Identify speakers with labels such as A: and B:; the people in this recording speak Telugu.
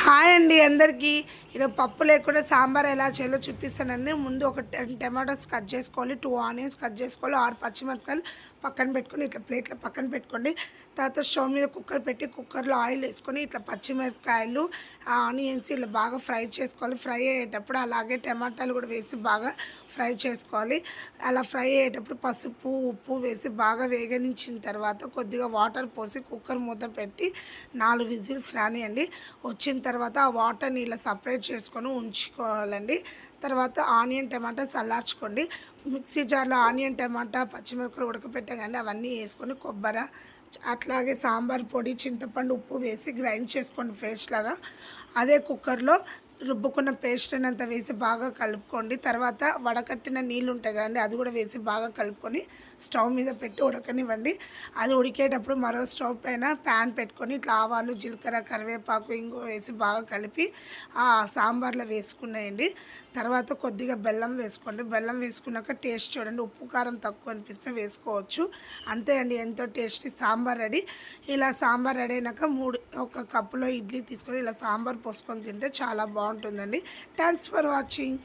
A: హాయ్ అండి అందరికీ. ఈరోజు పప్పు లేకుండా సాంబార్ ఎలా చేయాలో చూపిస్తానండి. ముందు ఒక 10 టమాటోస్ కట్ చేసుకోవాలి, 2 ఆనియన్స్ కట్ చేసుకోవాలి, 6 పచ్చిమిరపకాయలు పక్కన పెట్టుకొని ఇట్లా ప్లేట్లో పక్కన పెట్టుకోండి. తర్వాత స్టవ్ మీద కుక్కర్ పెట్టి కుక్కర్లో ఆయిల్ వేసుకొని ఇట్లా పచ్చిమిరపకాయలు ఆనియన్స్ ఇలా బాగా ఫ్రై చేసుకోవాలి. ఫ్రై అయ్యేటప్పుడు అలాగే టమాటాలు కూడా వేసి బాగా ఫ్రై చేసుకోవాలి. అలా ఫ్రై అయ్యేటప్పుడు పసుపు ఉప్పు వేసి బాగా వేగనించిన తర్వాత కొద్దిగా వాటర్ పోసి కుక్కర్ మూత పెట్టి 4 విజిల్స్ రానియండి. వచ్చిన తర్వాత ఆ వాటర్ని ఇలా సపరేట్ చేసుకొని ఉంచుకోవాలండి. తర్వాత ఆనియన్ టమాటా చల్లార్చుకోండి. మిక్సీ జార్లో ఆనియన్ టమాటా పచ్చిమిరపకాయలు ఉడకపెట్టగానే అవన్నీ వేసుకొని కొబ్బరి అట్లాగే సాంబార్ పొడి చింతపండు ఉప్పు వేసి గ్రైండ్ చేసుకోండి పేస్ట్ లాగా. అదే కుక్కర్లో రుబ్బుకున్న పేస్ట్ అంతా వేసి బాగా కలుపుకోండి. తర్వాత వడకట్టిన నీళ్ళు ఉంటాయి కదండి, అది కూడా వేసి బాగా కలుపుకొని స్టవ్ మీద పెట్టి ఉడకనివ్వండి. అది ఉడికేటప్పుడు మరో స్టవ్ పైన ప్యాన్ పెట్టుకొని ఇట్లా ఆవాలు జీలకర్ర కరివేపాకు ఇంగువ వేసి బాగా కలిపి ఆ సాంబార్లో వేసుకునేయండి. తర్వాత కొద్దిగా బెల్లం వేసుకోండి. బెల్లం వేసుకున్నాక టేస్ట్ చూడండి, ఉప్పు కారం తక్కువ అనిపిస్తే వేసుకోవచ్చు. అంతే అండి, ఎంతో టేస్టీ సాంబార్ రెడీ. ఇలా సాంబార్ రెడీ అయినాక ఒక కప్పులో ఇడ్లీ తీసుకొని ఇలా సాంబార్ పోసుకొని తింటే చాలా బాగుంటుందండి. Thanks for watching.